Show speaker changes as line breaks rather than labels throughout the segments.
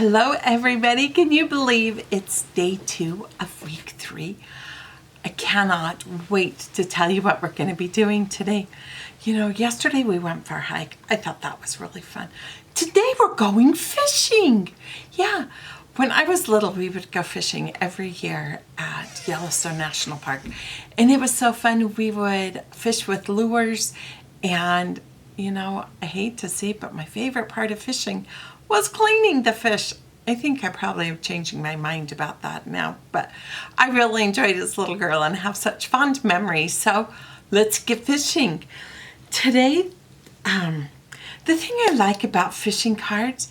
Hello everybody, can you believe it's day 2 of week 3? I cannot wait to tell you what we're going to be doing today. You know, yesterday we went for a hike. I thought that was really fun. Today we're going fishing. Yeah, when I was little we would go fishing every year at Yellowstone National Park. And it was so fun. We would fish with lures and you know, I hate to say it, but my favorite part of fishing was cleaning the fish. I think I probably am changing my mind about that now, but I really enjoyed it as a little girl and have such fond memories. So let's get fishing. Today, the thing I like about fishing cards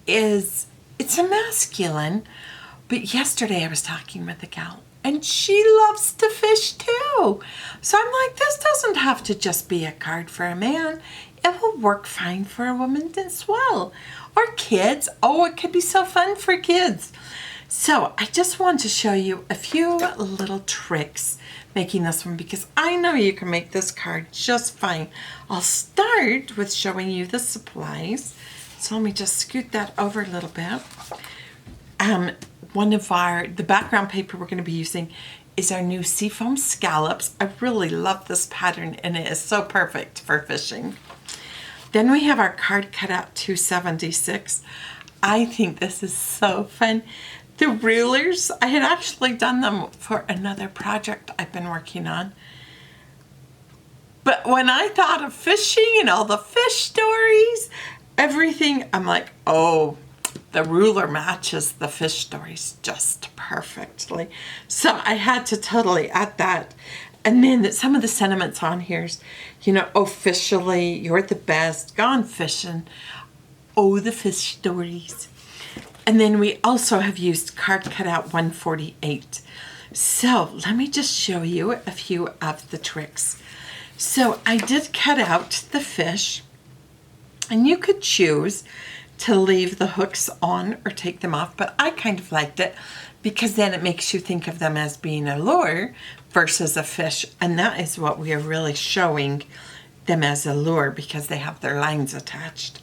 is it's a masculine, but yesterday I was talking with a gal and she loves to fish too. So I'm like, this doesn't have to just be a card for a man. It will work fine for a woman as well. Or kids. Oh, it could be so fun for kids. So I just want to show you a few little tricks making this one because I know you can make this card just fine. I'll start with showing you the supplies. So let me just scoot that over a little bit. The background paper we're going to be using is our new Seafoam Scallops. I really love this pattern and it is so perfect for fishing. Then we have our card cutout 276. I think this is so fun. The rulers, I had actually done them for another project I've been working on. But when I thought of fishing and all the fish stories, everything, I'm like, oh, the ruler matches the fish stories just perfectly. So I had to totally add that. And then some of the sentiments on here's, you know, officially, you're the best, gone fishing. Oh, the fish stories. And then we also have used card cutout 148. So let me just show you a few of the tricks. So I did cut out the fish, and you could choose to leave the hooks on or take them off, but I kind of liked it because then it makes you think of them as being a lure versus a fish, and that is what we are really showing them as a lure because they have their lines attached.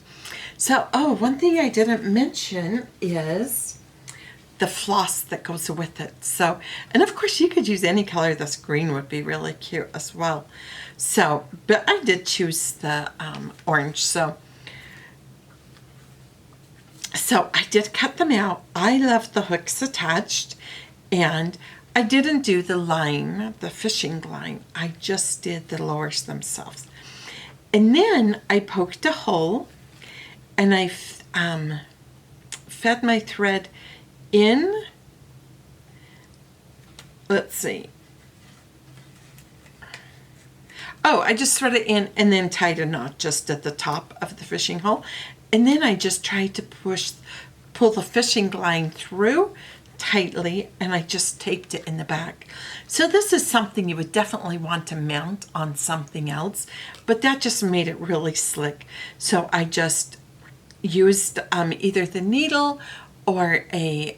So, oh, one thing I didn't mention is the floss that goes with it. So, and of course you could use any color. This green would be really cute as well. So, but I did choose the orange. So I did cut them out. I left the hooks attached, and I didn't do the line, the fishing line. I just did the lures themselves. And then I poked a hole, and I fed my thread in. Let's see. Oh, I just threaded it in and then tied a knot just at the top of the fishing hole. And then I just tried to pull the fishing line through tightly, and I just taped it in the back. So this is something you would definitely want to mount on something else, but that just made it really slick. So I just used either the needle or a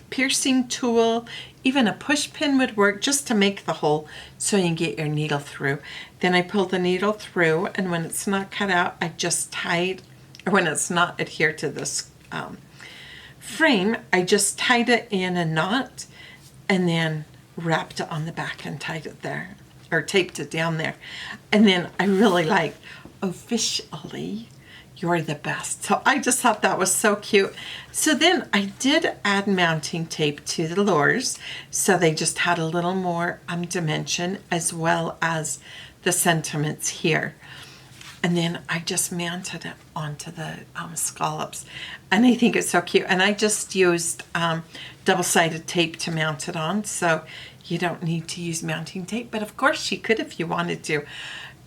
piercing tool. Even a push pin would work just to make the hole so you can get your needle through. Then I pulled the needle through, and when it's not cut out, I just tied, or when it's not adhered to this frame, I just tied it in a knot and then wrapped it on the back and tied it there, or taped it down there. And then I really liked, officially, you're the best. So I just thought that was so cute. So then I did add mounting tape to the lures, so they just had a little more dimension as well as the sentiments here. And then I just mounted it onto the scallops. And I think it's so cute. And I just used double-sided tape to mount it on. So you don't need to use mounting tape. But of course you could if you wanted to.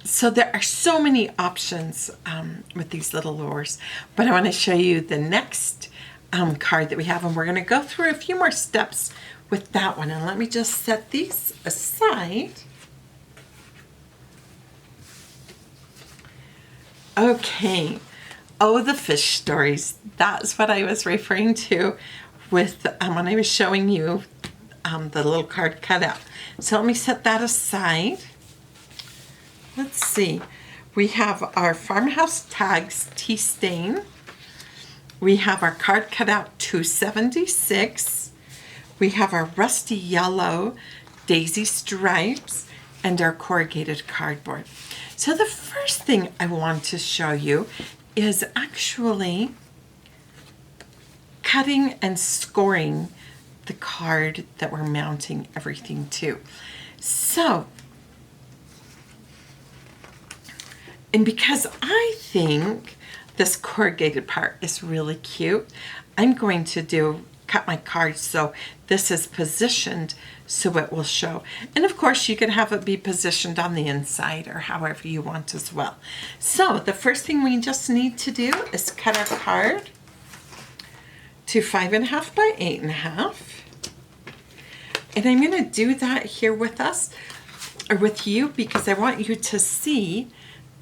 So there are so many options with these little lures. But I want to show you the next card that we have. And we're going to go through a few more steps with that one. And let me just set these aside. Okay, oh, the fish stories. That's what I was referring to with when I was showing you the little card cutout. So let me set that aside. Let's see. We have our Farmhouse Tags Tea Stain. We have our card cutout 276. We have our rusty yellow daisy stripes and our corrugated cardboard. So the first thing I want to show you is actually cutting and scoring the card that we're mounting everything to. So, and because I think this corrugated part is really cute, I'm going to cut my card so this is positioned so it will show. And of course you can have it be positioned on the inside or however you want as well. So the first thing we just need to do is cut our card to 5.5 by 8.5. And I'm going to do that here with us, or with you, because I want you to see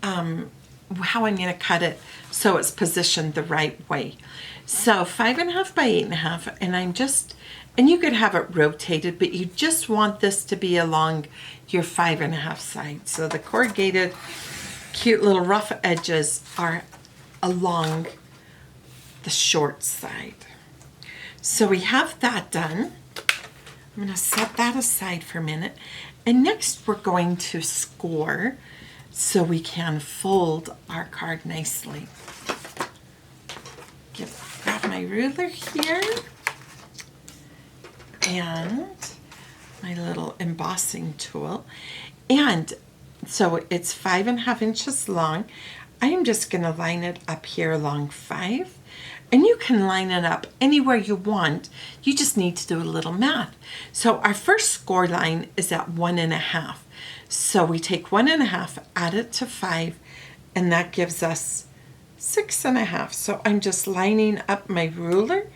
how I'm going to cut it so it's positioned the right way. So 5.5 by 8.5, and you could have it rotated, but you just want this to be along your 5.5 side. So the corrugated cute little rough edges are along the short side. So we have that done. I'm going to set that aside for a minute. And next we're going to score so we can fold our card nicely. Grab my ruler here and my little embossing tool. And so it's 5.5 inches long. I am just going to line it up here along 5. And you can line it up anywhere you want. You just need to do a little math. So our first score line is at 1.5. So we take 1.5, add it to 5, and that gives us 6.5. So I'm just lining up my ruler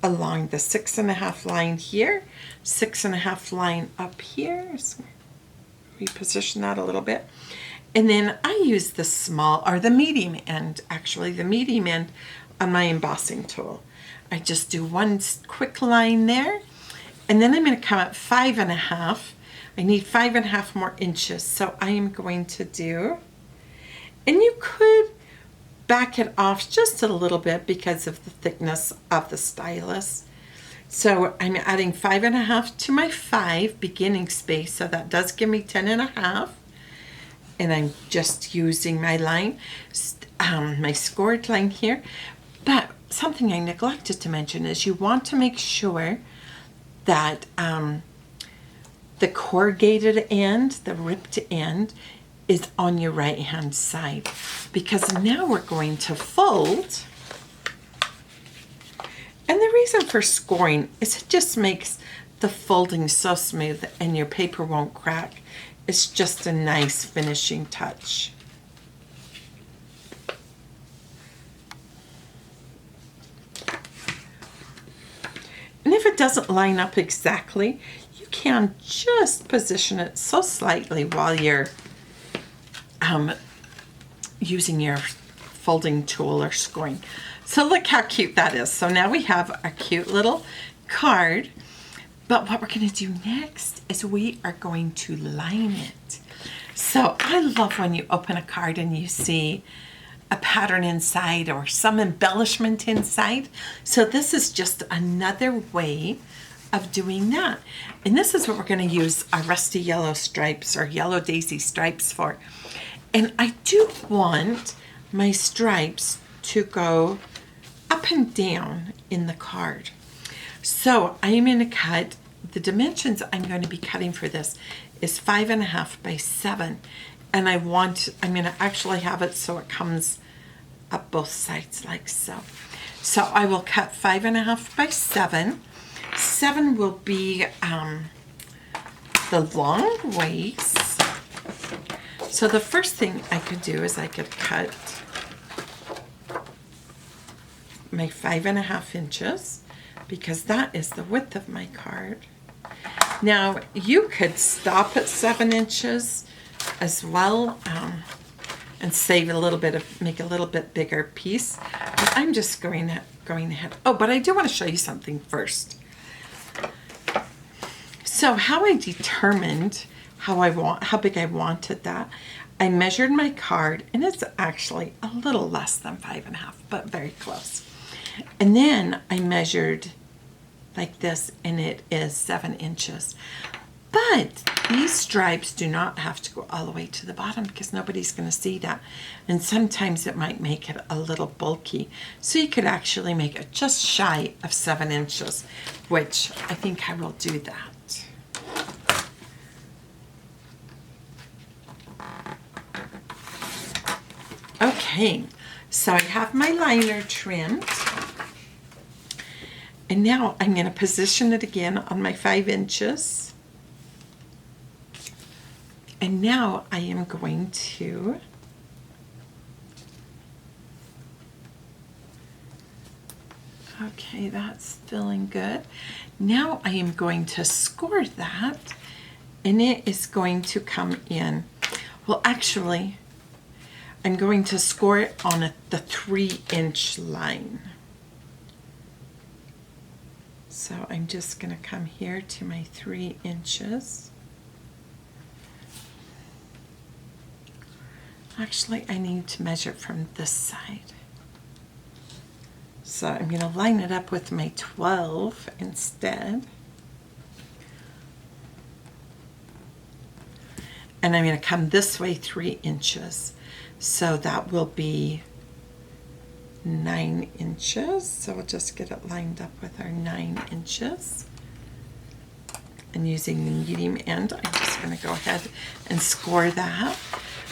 along the 6.5 line here, 6.5 line up here. So reposition that a little bit. And then I use the small, or the medium end, actually, the medium end on my embossing tool. I just do one quick line there, and then I'm going to come at 5.5. I need 5.5 more inches, so I am going to do, and you could back it off just a little bit because of the thickness of the stylus. So I'm adding 5.5 to my 5 beginning space, so that does give me 10.5. And I'm just using my line, my scored line here. But something I neglected to mention is you want to make sure that the corrugated end, the ripped end, is on your right hand side, because now we're going to fold. And the reason for scoring is it just makes the folding so smooth and your paper won't crack. It's just a nice finishing touch. And if it doesn't line up exactly, you can just position it so slightly while you're using your folding tool or scoring. So look how cute that is. So now we have a cute little card. But what we're going to do next is we are going to line it. So I love when you open a card and you see a pattern inside or some embellishment inside. So this is just another way of doing that. And this is what we're going to use our rusty yellow stripes or yellow daisy stripes for. And I do want my stripes to go up and down in the card. So I'm going to cut, the dimensions I'm going to be cutting for this is 5.5 by 7. And I'm going to actually have it so it comes up both sides like so. So I will cut 5.5 by 7. 7 will be the long waist. So the first thing I could do is I could cut my 5.5 inches, because that is the width of my card. Now you could stop at 7 inches as well, and save a little bit of, make a little bit bigger piece. But I'm just going ahead. Oh, but I do want to show you something first. So how I determined how big I wanted that, I measured my card, and it's actually a little less than 5.5, but very close. And then I measured like this, and it is 7 inches. But these stripes do not have to go all the way to the bottom because nobody's going to see that. And sometimes it might make it a little bulky. So you could actually make it just shy of 7 inches, which I think I will do that. Okay, so I have my liner trimmed. And now I'm going to position it again on my 5 inches. And now I am going to okay, that's feeling good. Now I am going to score that, and it is going to come in. Well, actually, I'm going to score it on the 3-inch line. So I'm just going to come here to my 3 inches. Actually, I need to measure from this side. So I'm going to line it up with my 12 instead. And I'm going to come this way 3 inches. So that will be 9 inches. So we'll just get it lined up with our 9 inches. And using the medium end, I'm just going to go ahead and score that.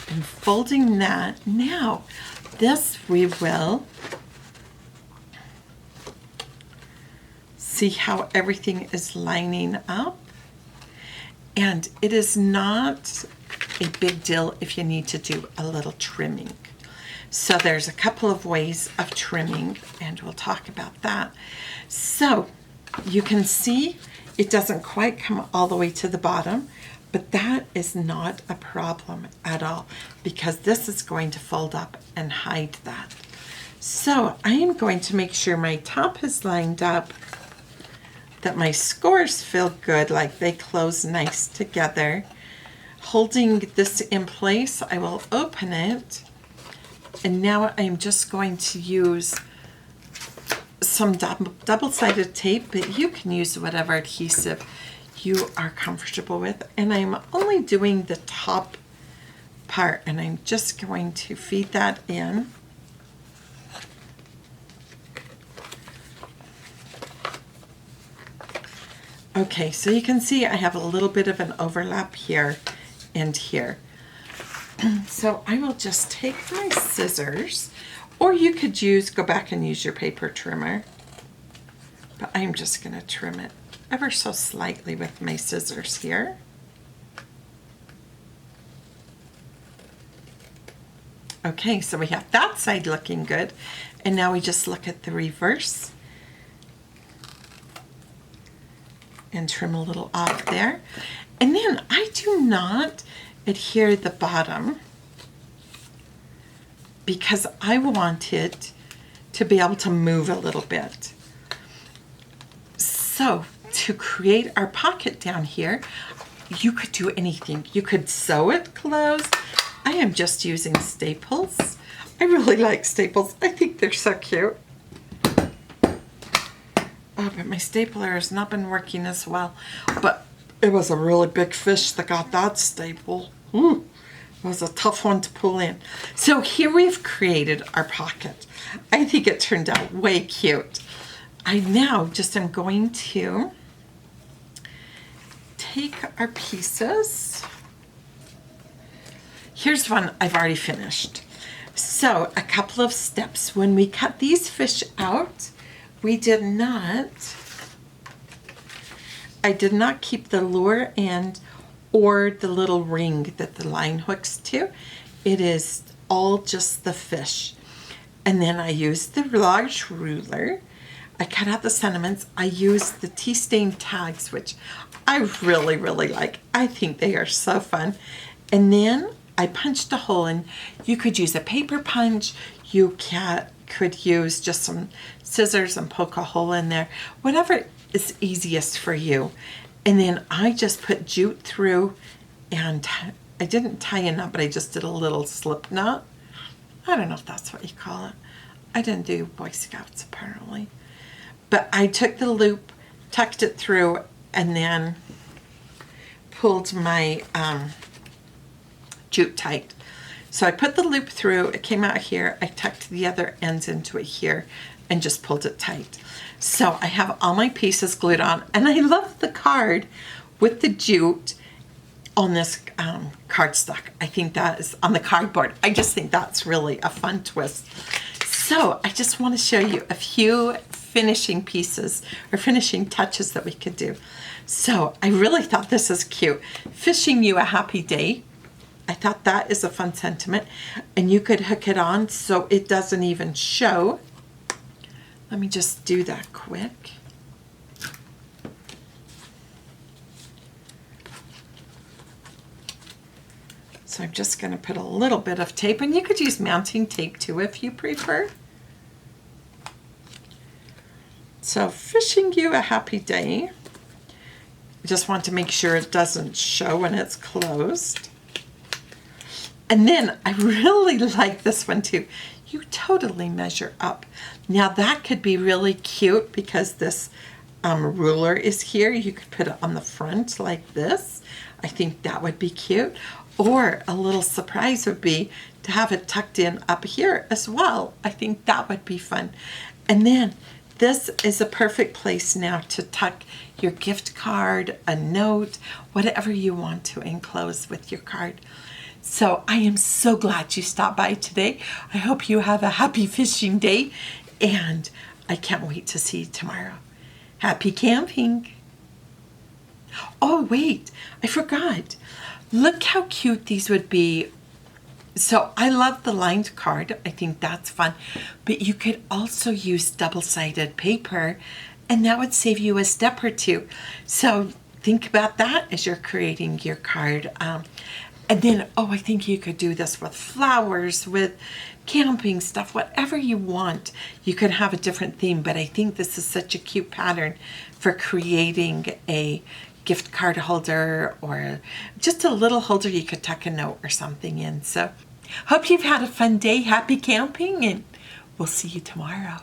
And folding that. Now, this we will see how everything is lining up. And it is not a big deal if you need to do a little trimming. So there's a couple of ways of trimming, and we'll talk about that. So you can see it doesn't quite come all the way to the bottom, but that is not a problem at all because this is going to fold up and hide that. So I am going to make sure my top is lined up, that my scores feel good, like they close nice together. Holding this in place, I will open it, and now I'm just going to use some double-sided tape, but you can use whatever adhesive you are comfortable with. And I'm only doing the top part, and I'm just going to feed that in. Okay, so you can see I have a little bit of an overlap here and here. So I will just take my scissors, or you could go back and use your paper trimmer, but I'm just going to trim it ever so slightly with my scissors here. Okay, so we have that side looking good, and now we just look at the reverse and trim a little off there. And then I do not adhere the bottom because I want it to be able to move a little bit. So to create our pocket down here, you could do anything. You could sew it closed. I am just using staples. I really like staples. I think they're so cute. Oh, but my stapler has not been working as well. But it was a really big fish that got that staple. Ooh, it was a tough one to pull in. So here we've created our pocket. I think it turned out way cute. I now just am going to take our pieces. Here's one I've already finished. So a couple of steps. When we cut these fish out, I did not keep the lower end or the little ring that the line hooks to. It is all just the fish. And then I used the large ruler. I cut out the sentiments. I used the tea stain tags, which I really, really like. I think they are so fun. And then I punched a hole in. You could use a paper punch. You could use just some scissors and poke a hole in there. Whatever is easiest for you. And then I just put jute through, and I didn't tie a knot, but I just did a little slip knot. I don't know if that's what you call it. I didn't do Boy Scouts apparently. But I took the loop, tucked it through, and then pulled my jute tight. So I put the loop through, it came out here, I tucked the other ends into it here and just pulled it tight. So I have all my pieces glued on, and I love the card with the jute on this cardstock. I think that is on the cardboard. I just think that's really a fun twist. So I just want to show you a few finishing pieces or finishing touches that we could do. So I really thought this is cute. Fishing you a happy day. I thought that is a fun sentiment, and you could hook it on so it doesn't even show. Let me just do that quick. So I'm just going to put a little bit of tape, and you could use mounting tape too if you prefer. So fishing you a happy day. I just want to make sure it doesn't show when it's closed. And then I really like this one too. You totally measure up. Now that could be really cute because this ruler is here. You could put it on the front like this. I think that would be cute. Or a little surprise would be to have it tucked in up here as well. I think that would be fun. And then this is a perfect place now to tuck your gift card, a note, whatever you want to enclose with your card. So I am so glad you stopped by today. I hope you have a happy fishing day, and I can't wait to see you tomorrow. Happy camping. Oh, wait, I forgot. Look how cute these would be. So I love the lined card. I think that's fun. But you could also use double-sided paper, and that would save you a step or two. So think about that as you're creating your card. And then, oh, I think you could do this with flowers, with camping stuff, whatever you want. You could have a different theme, but I think this is such a cute pattern for creating a gift card holder or just a little holder you could tuck a note or something in. So hope you've had a fun day. Happy camping, and we'll see you tomorrow.